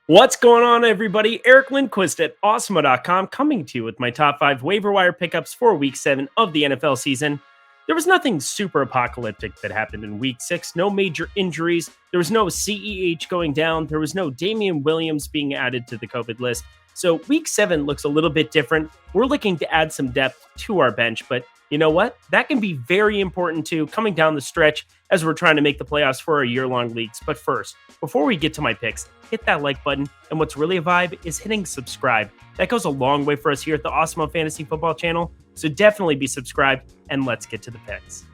What's going on, everybody? Eric Lindquist at Awesemo.com coming to you with my top 5 waiver wire pickups for Week 7 of the NFL season. There was nothing super apocalyptic that happened in Week 6. No major injuries. There was no CEH going down. There was no Damian Williams being added to the COVID list. So Week 7 looks a little bit different. We're looking to add some depth to our bench, but you know what? That can be very important too coming down the stretch as we're trying to make the playoffs for our year-long leagues. But first, before we get to my picks, hit that like button. And what's really a vibe is hitting subscribe. That goes a long way for us here at the Awesemo Fantasy Football channel. So definitely be subscribed, and let's get to the picks.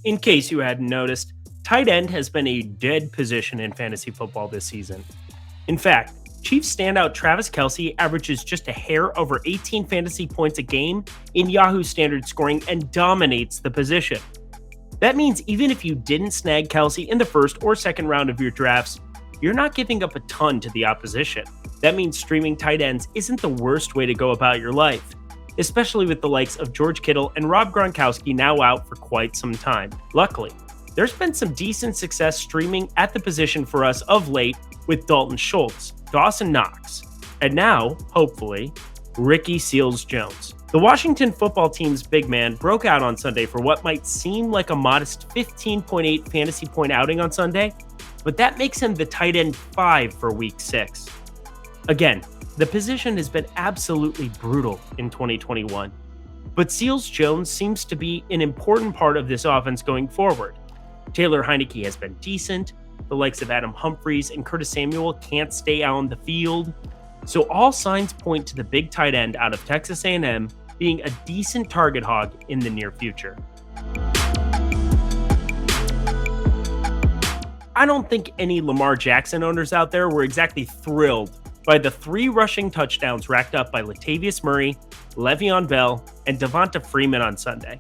In case you hadn't noticed, tight end has been a dead position in fantasy football this season. In fact, Chiefs standout Travis Kelce averages just a hair over 18 fantasy points a game in Yahoo standard scoring and dominates the position. That means even if you didn't snag Kelce in the first or second round of your drafts, you're not giving up a ton to the opposition. That means streaming tight ends isn't the worst way to go about your life, especially with the likes of George Kittle and Rob Gronkowski now out for quite some time. Luckily, there's been some decent success streaming at the position for us of late with Dalton Schultz, Dawson Knox, and now, hopefully, Ricky Seals-Jones. The Washington football team's big man broke out on Sunday for what might seem like a modest 15.8 fantasy point outing on Sunday, but that makes him the tight end 5 for Week 6. Again, the position has been absolutely brutal in 2021, but Seals-Jones seems to be an important part of this offense going forward. Taylor Heinicke has been decent. The likes of Adam Humphries and Curtis Samuel can't stay out on the field. So all signs point to the big tight end out of Texas A&M being a decent target hog in the near future. I don't think any Lamar Jackson owners out there were exactly thrilled by the 3 rushing touchdowns racked up by Latavius Murray, Le'Veon Bell, and Devonta Freeman on Sunday.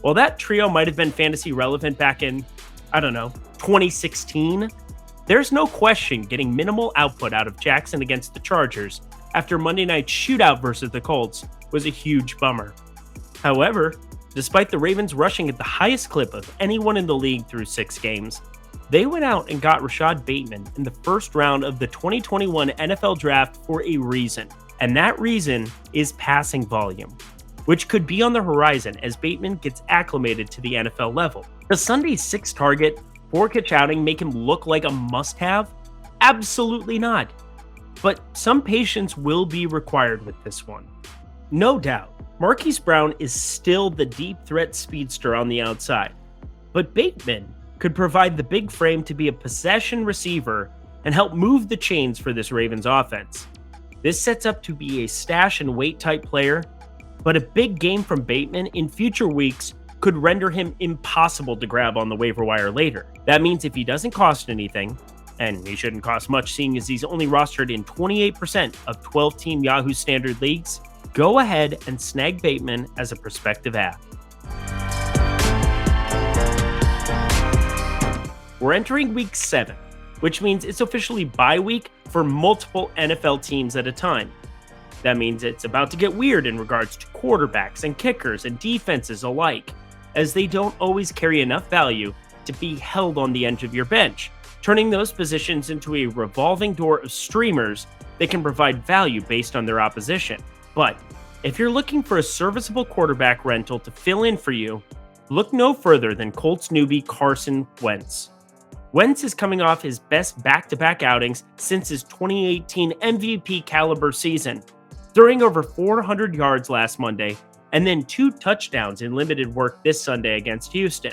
While that trio might have been fantasy relevant back in, 2016, there's no question getting minimal output out of Jackson against the Chargers after Monday night's shootout versus the Colts was a huge bummer. However, despite the Ravens rushing at the highest clip of anyone in the league through 6 games, they went out and got Rashad Bateman in the first round of the 2021 NFL Draft for a reason, and that reason is passing volume, which could be on the horizon as Bateman gets acclimated to the NFL level. Does Sunday's 6-target, 4-catch outing make him look like a must-have? Absolutely not. But some patience will be required with this one. No doubt, Marquise Brown is still the deep threat speedster on the outside, but Bateman could provide the big frame to be a possession receiver and help move the chains for this Ravens offense. This sets up to be a stash and wait type player, but a big game from Bateman in future weeks could render him impossible to grab on the waiver wire later. That means if he doesn't cost anything, and he shouldn't cost much seeing as he's only rostered in 28% of 12-team Yahoo standard leagues, go ahead and snag Bateman as a prospective add. We're entering Week 7, which means it's officially bye week for multiple NFL teams at a time. That means it's about to get weird in regards to quarterbacks and kickers and defenses alike, as they don't always carry enough value to be held on the edge of your bench, turning those positions into a revolving door of streamers that can provide value based on their opposition. But if you're looking for a serviceable quarterback rental to fill in for you, look no further than Colts newbie Carson Wentz. Wentz is coming off his best back-to-back outings since his 2018 MVP caliber season, throwing over 400 yards last Monday, and then 2 touchdowns in limited work this Sunday against Houston.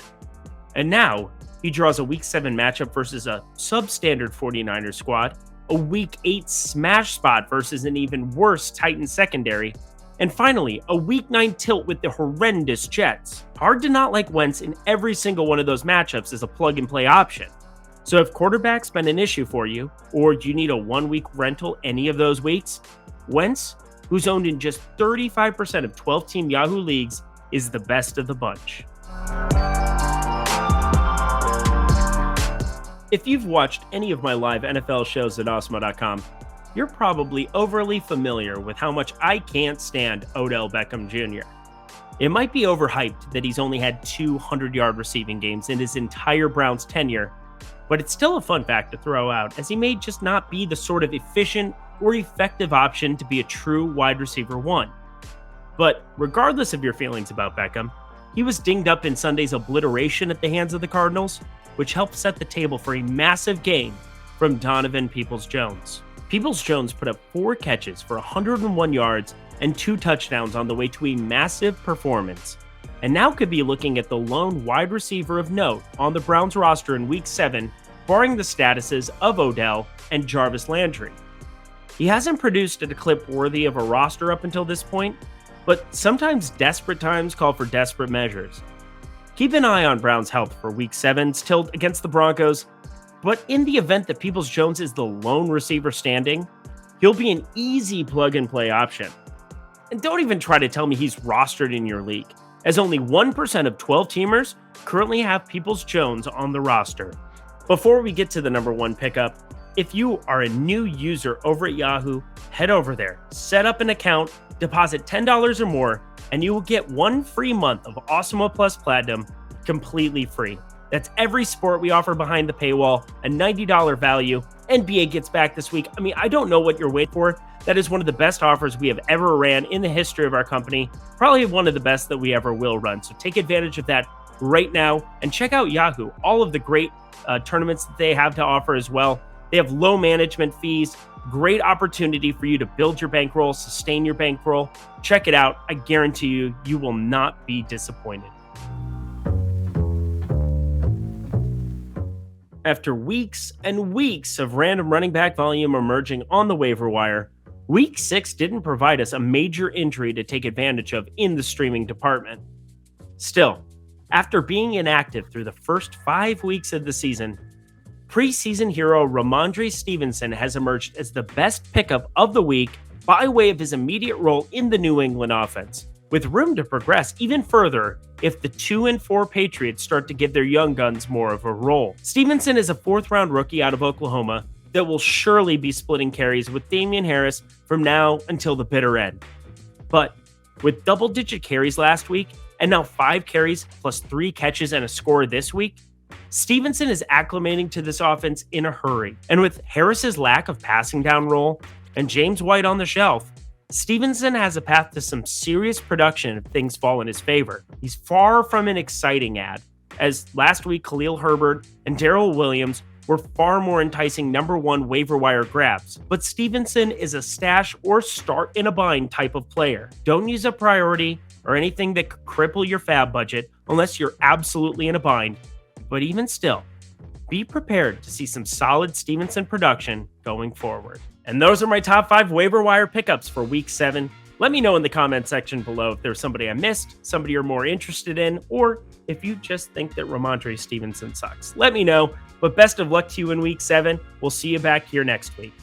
And now, he draws a Week 7 matchup versus a substandard 49ers squad, a Week 8 smash spot versus an even worse Titans secondary, and finally, a Week 9 tilt with the horrendous Jets. Hard to not like Wentz in every single one of those matchups as a plug-and-play option. So if quarterback's been an issue for you, or you need a 1-week rental any of those weeks, Wentz, who's owned in just 35% of 12-team Yahoo leagues, is the best of the bunch. If you've watched any of my live NFL shows at Awesemo.com, you're probably overly familiar with how much I can't stand Odell Beckham Jr. It might be overhyped that he's only had 200-yard receiving games in his entire Browns tenure, but it's still a fun fact to throw out, as he may just not be the sort of efficient or effective option to be a true wide receiver one. But regardless of your feelings about Beckham, he was dinged up in Sunday's obliteration at the hands of the Cardinals, which helped set the table for a massive game from Donovan Peoples-Jones. Peoples-Jones put up 4 catches for 101 yards and 2 touchdowns on the way to a massive performance, and now could be looking at the lone wide receiver of note on the Browns roster in Week 7, barring the statuses of Odell and Jarvis Landry. He hasn't produced at a clip worthy of a roster up until this point, but sometimes desperate times call for desperate measures. Keep an eye on Brown's health for Week 7's tilt against the Broncos, but in the event that Peoples-Jones is the lone receiver standing, he'll be an easy plug-and-play option. And don't even try to tell me he's rostered in your league, as only 1% of 12-teamers currently have Peoples-Jones on the roster. Before we get to the number 1 pickup, if you are a new user over at Yahoo, head over there, set up an account, deposit $10 or more, and you will get 1 free month of Awesemo Plus Platinum completely free. That's every sport we offer behind the paywall, a $90 value. NBA gets back this week. I don't know what you're waiting for. That is one of the best offers we have ever ran in the history of our company. Probably one of the best that we ever will run. So take advantage of that right now and check out Yahoo. All of the great tournaments that they have to offer as well. They have low management fees, great opportunity for you to build your bankroll, sustain your bankroll. Check it out. I guarantee you, you will not be disappointed. After weeks and weeks of random running back volume emerging on the waiver wire, Week 6 didn't provide us a major injury to take advantage of in the streaming department. Still, after being inactive through the first 5 weeks of the season, preseason hero Rhamondre Stevenson has emerged as the best pickup of the week by way of his immediate role in the New England offense, with room to progress even further if the 2-4 Patriots start to give their young guns more of a role. Stevenson is a 4th-round rookie out of Oklahoma that will surely be splitting carries with Damian Harris from now until the bitter end. But with double-digit carries last week, and now 5 carries plus 3 catches and a score this week, Stevenson is acclimating to this offense in a hurry. And with Harris's lack of passing down role and James White on the shelf, Stevenson has a path to some serious production if things fall in his favor. He's far from an exciting ad, as last week Khalil Herbert and Darrell Williams were far more enticing number 1 waiver wire grabs. But Stevenson is a stash or start in a bind type of player. Don't use a priority or anything that could cripple your fab budget unless you're absolutely in a bind. But even still, be prepared to see some solid Stevenson production going forward. And those are my top 5 waiver wire pickups for Week 7. Let me know in the comment section below if there's somebody I missed, somebody you're more interested in, or if you just think that Rhamondre Stevenson sucks. Let me know, but best of luck to you in Week 7. We'll see you back here next week.